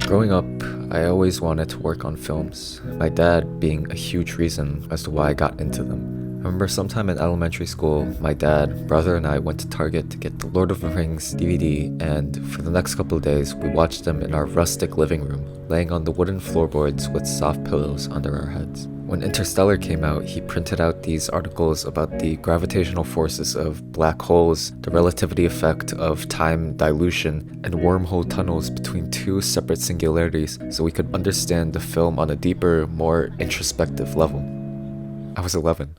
Growing up, I always wanted to work on films, my dad being a huge reason as to why I got into them. I remember sometime in elementary school, my dad, brother, and I went to Target to get the Lord of the Rings DVD, and for the next couple of days, we watched them in our rustic living room, laying on the wooden floorboards with soft pillows under our heads. When Interstellar came out, he printed out these articles about the gravitational forces of black holes, the relativity effect of time dilution, and wormhole tunnels between two separate singularities so we could understand the film on a deeper, more introspective level. I was 11.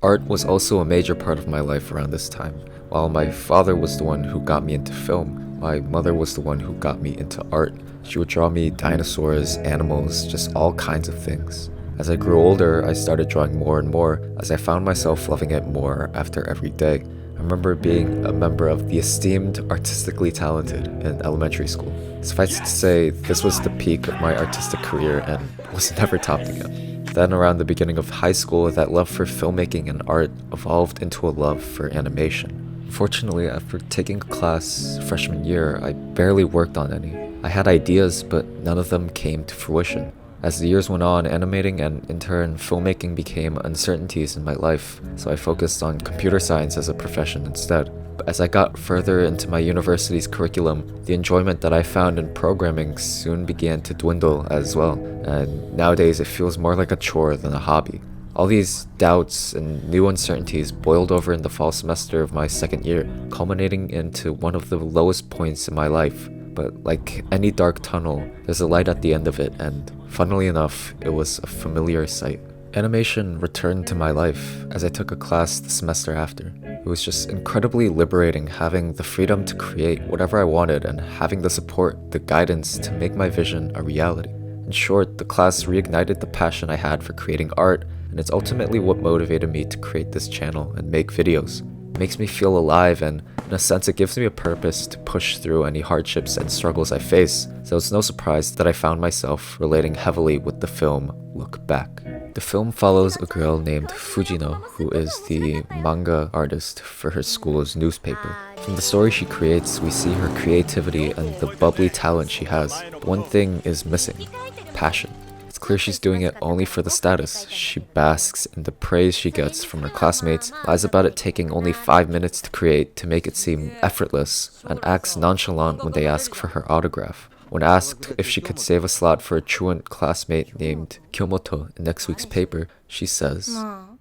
Art was also a major part of my life around this time. While my father was the one who got me into film, my mother was the one who got me into art. She would draw me dinosaurs, animals, just all kinds of things. As I grew older, I started drawing more and more, as I found myself loving it more after every day. I remember being a member of the esteemed artistically talented in elementary school. Suffice it to say, this was the peak of my artistic career and was never topped again. Then around the beginning of high school, that love for filmmaking and art evolved into a love for animation. Unfortunately, after taking a class freshman year, I barely worked on any. I had ideas, but none of them came to fruition. As the years went on, animating and in turn filmmaking became uncertainties in my life, so I focused on computer science as a profession instead. But as I got further into my university's curriculum, the enjoyment that I found in programming soon began to dwindle as well, and nowadays it feels more like a chore than a hobby. All these doubts and new uncertainties boiled over in the fall semester of my second year, culminating into one of the lowest points in my life. But like any dark tunnel, there's a light at the end of it, and funnily enough, it was a familiar sight. Animation returned to my life as I took a class the semester after. It was just incredibly liberating having the freedom to create whatever I wanted and having the support, the guidance to make my vision a reality. In short, the class reignited the passion I had for creating art, and it's ultimately what motivated me to create this channel and make videos. It makes me feel alive, and in a sense it gives me a purpose to push through any hardships and struggles I face, so it's no surprise that I found myself relating heavily with the film Look Back. The film follows a girl named Fujino, who is the manga artist for her school's newspaper. From the story she creates, we see her creativity and the bubbly talent she has. But one thing is missing: passion. It's clear she's doing it only for the status. She basks in the praise she gets from her classmates, lies about it taking only 5 minutes to create to make it seem effortless, and acts nonchalant when they ask for her autograph. When asked if she could save a slot for a truant classmate named Kimono in next week's paper, she says,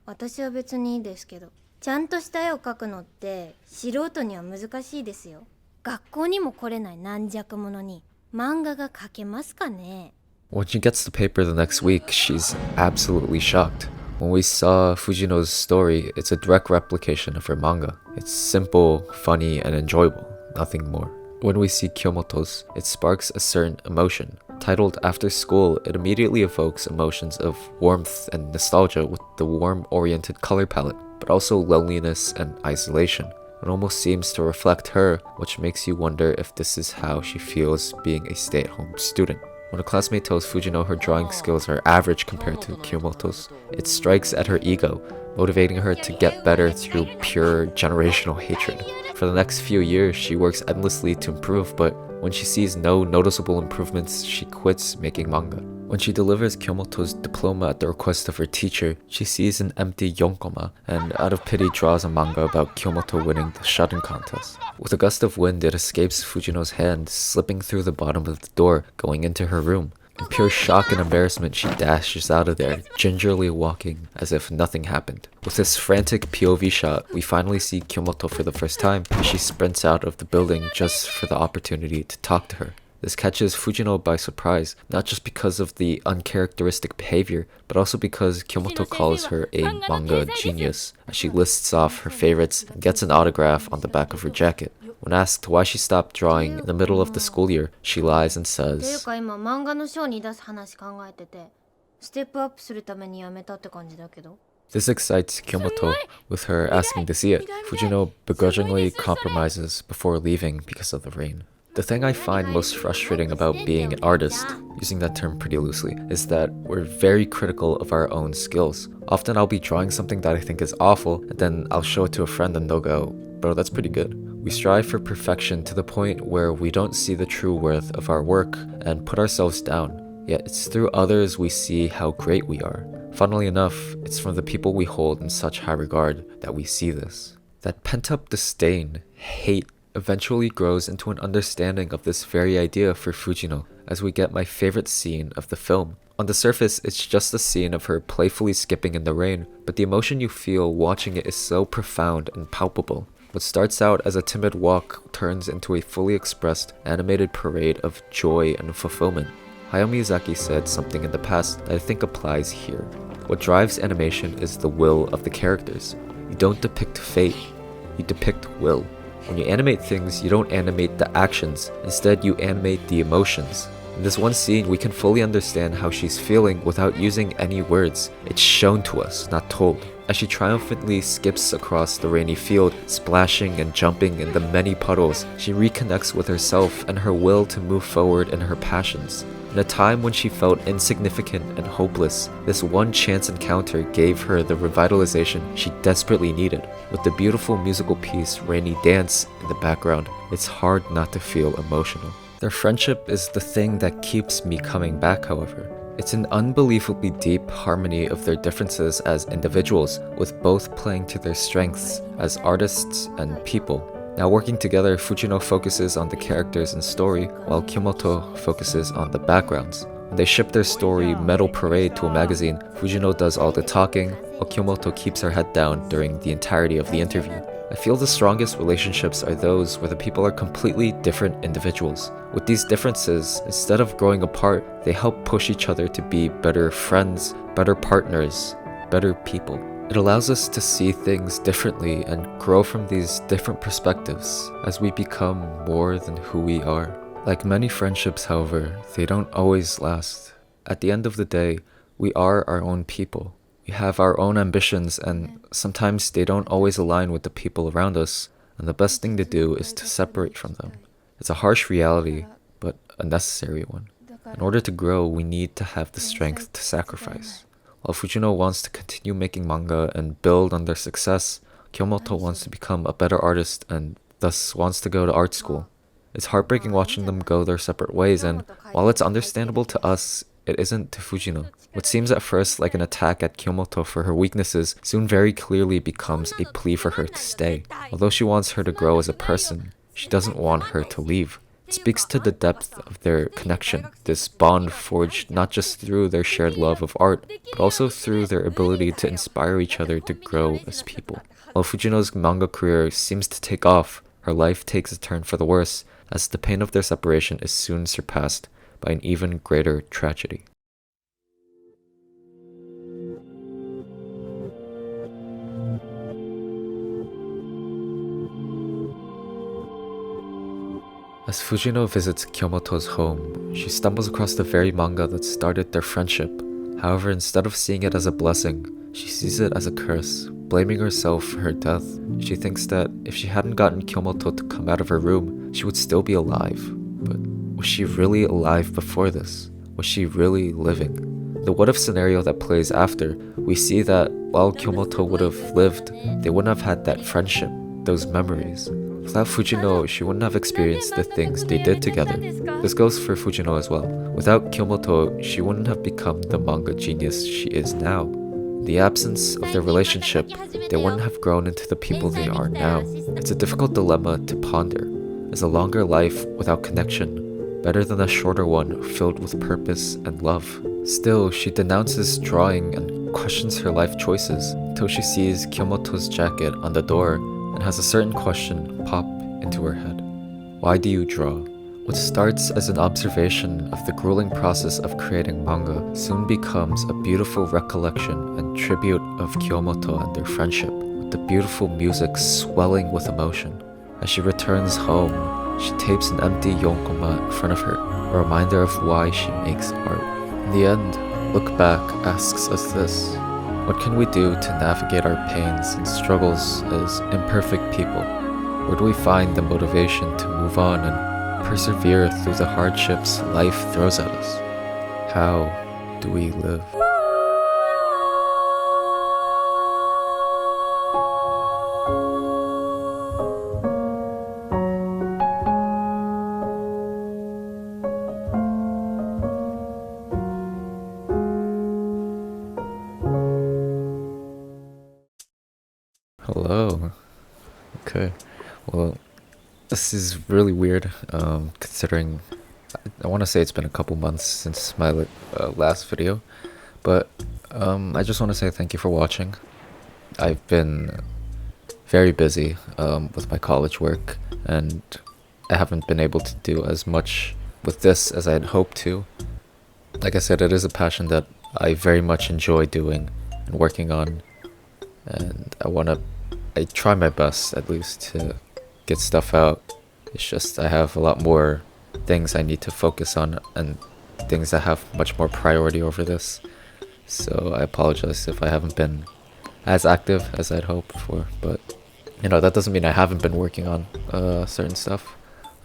私は別にいいですけど、ちゃんとした絵を描くのって素人には難しいですよ。学校にも来れない軟弱者に漫画が描けますかね? When she gets the paper the next week, she's absolutely shocked. When we saw Fujino's story, it's a direct replication of her manga. It's simple, funny, and enjoyable, nothing more. When we see Kyomoto's, it sparks a certain emotion. Titled After School, it immediately evokes emotions of warmth and nostalgia with the warm-oriented color palette, but also loneliness and isolation. It almost seems to reflect her, which makes you wonder if this is how she feels being a stay-at-home student. When a classmate tells Fujino her drawing skills are average compared to Kyomoto's, it strikes at her ego, motivating her to get better through pure generational hatred. For the next few years, she works endlessly to improve, but when she sees no noticeable improvements, she quits making manga. When she delivers Kyomoto's diploma at the request of her teacher, she sees an empty yonkoma and out of pity draws a manga about Kyomoto winning the shouting contest. With a gust of wind, it escapes Fujino's hand, slipping through the bottom of the door, going into her room. In pure shock and embarrassment, she dashes out of there, gingerly walking as if nothing happened. With this frantic POV shot, we finally see Kyomoto for the first time, as she sprints out of the building just for the opportunity to talk to her. This catches Fujino by surprise, not just because of the uncharacteristic behavior, but also because Kyomoto calls her a manga genius, as she lists off her favorites and gets an autograph on the back of her jacket. When asked why she stopped drawing in the middle of the school year, she lies and says, This excites Kyomoto, with her asking to see it. Fujino begrudgingly compromises before leaving because of the rain. The thing I find most frustrating about being an artist, using that term pretty loosely, is that we're very critical of our own skills. Often I'll be drawing something that I think is awful, and then I'll show it to a friend and they'll go, bro, that's pretty good. We strive for perfection to the point where we don't see the true worth of our work and put ourselves down. Yet it's through others we see how great we are. Funnily enough, it's from the people we hold in such high regard that we see this. That pent-up disdain, hate, eventually grows into an understanding of this very idea for Fujino as we get my favorite scene of the film. On the surface, it's just a scene of her playfully skipping in the rain, but the emotion you feel watching it is so profound and palpable. What starts out as a timid walk turns into a fully expressed, animated parade of joy and fulfillment. Hayao Miyazaki said something in the past that I think applies here. What drives animation is the will of the characters. You don't depict fate, you depict will. When you animate things, you don't animate the actions, instead you animate the emotions. In this one scene, we can fully understand how she's feeling without using any words. It's shown to us, not told. As she triumphantly skips across the rainy field, splashing and jumping in the many puddles, she reconnects with herself and her will to move forward in her passions. In a time when she felt insignificant and hopeless, this one chance encounter gave her the revitalization she desperately needed. With the beautiful musical piece Rainy Dance in the background, it's hard not to feel emotional. Their friendship is the thing that keeps me coming back, however. It's an unbelievably deep harmony of their differences as individuals, with both playing to their strengths as artists and people. Now working together, Fujino focuses on the characters and story, while Kimoto focuses on the backgrounds. When they ship their story Metal Parade to a magazine, Fujino does all the talking, while Kimoto keeps her head down during the entirety of the interview. I feel the strongest relationships are those where the people are completely different individuals. With these differences, instead of growing apart, they help push each other to be better friends, better partners, better people. It allows us to see things differently and grow from these different perspectives as we become more than who we are. Like many friendships, however, they don't always last. At the end of the day, we are our own people. We have our own ambitions, and sometimes they don't always align with the people around us, and the best thing to do is to separate from them. It's a harsh reality, but a necessary one. In order to grow, we need to have the strength to sacrifice. While Fujino wants to continue making manga and build on their success, Kyomoto wants to become a better artist and thus wants to go to art school. It's heartbreaking watching them go their separate ways, and while it's understandable to us, it isn't to Fujino. What seems at first like an attack at Kyomoto for her weaknesses soon very clearly becomes a plea for her to stay. Although she wants her to grow as a person, she doesn't want her to leave. It speaks to the depth of their connection, this bond forged not just through their shared love of art, but also through their ability to inspire each other to grow as people. While Fujino's manga career seems to take off, her life takes a turn for the worse, as the pain of their separation is soon surpassed by an even greater tragedy. As Fujino visits Kyomoto's home, she stumbles across the very manga that started their friendship. However, instead of seeing it as a blessing, she sees it as a curse, blaming herself for her death. She thinks that if she hadn't gotten Kyomoto to come out of her room, she would still be alive. But was she really alive before this? Was she really living? The what-if scenario that plays after, we see that while Kyomoto would have lived, they wouldn't have had that friendship, those memories. Without Fujino, she wouldn't have experienced the things they did together. This goes for Fujino as well. Without Kyomoto, she wouldn't have become the manga genius she is now. In the absence of their relationship, they wouldn't have grown into the people they are now. It's a difficult dilemma to ponder. Is a longer life without connection better than a shorter one filled with purpose and love? Still, she denounces drawing and questions her life choices until she sees Kyomoto's jacket on the door and has a certain question pop into her head. Why do you draw? What starts as an observation of the grueling process of creating manga soon becomes a beautiful recollection and tribute of Kyomoto and their friendship, with the beautiful music swelling with emotion. As she returns home, she tapes an empty yonkoma in front of her, a reminder of why she makes art. In the end, Look Back asks us this: what can we do to navigate our pains and struggles as imperfect people? Where do we find the motivation to move on and persevere through the hardships life throws at us? How do we live? Hello. Okay. Well, this is really weird, considering I want to say it's been a couple months since my last video, but I just want to say thank you for watching. I've been very busy with my college work, and I haven't been able to do as much with this as I had hoped to. Like I said, it is a passion that I very much enjoy doing and working on, and I try my best at least to get stuff out. It's just I have a lot more things I need to focus on and things that have much more priority over this. So I apologize if I haven't been as active as I'd hoped for, but that doesn't mean I haven't been working on certain stuff.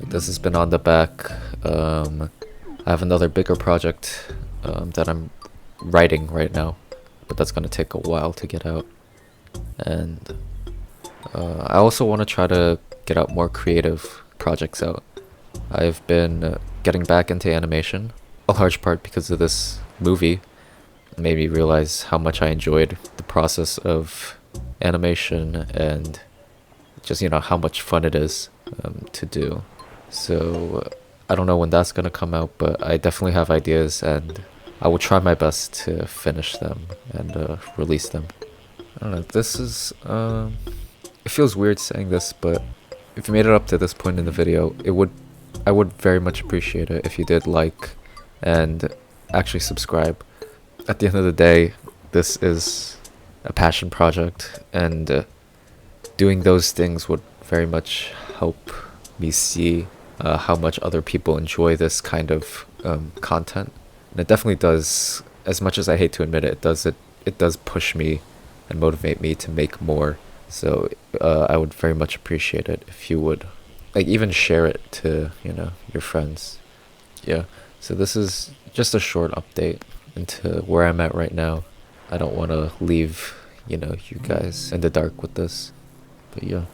Like, this has been on the back. I have another bigger project that I'm writing right now, but that's gonna take a while to get out. And I also want to try to get out more creative projects out. I've been getting back into animation, a large part because of this movie. It made me realize how much I enjoyed the process of animation and just how much fun it is to do. So I don't know when that's gonna come out, but I definitely have ideas, and I will try my best to finish them and release them. I don't know. This is it feels weird saying this, but if you made it up to this point in the video, I would very much appreciate it if you did like and actually subscribe. At the end of the day, this is a passion project, and doing those things would very much help me see how much other people enjoy this kind of content. And it definitely does, as much as I hate to admit it, it does push me and motivate me to make more. So I would very much appreciate it if you would, like, even share it to your friends. Yeah. So this is just a short update into where I'm at right now. I don't want to leave you guys in the dark with this. But yeah,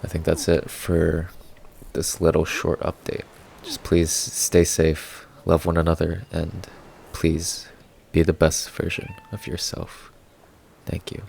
I think that's it for this little short update. Just please stay safe, love one another, and please be the best version of yourself. Thank you.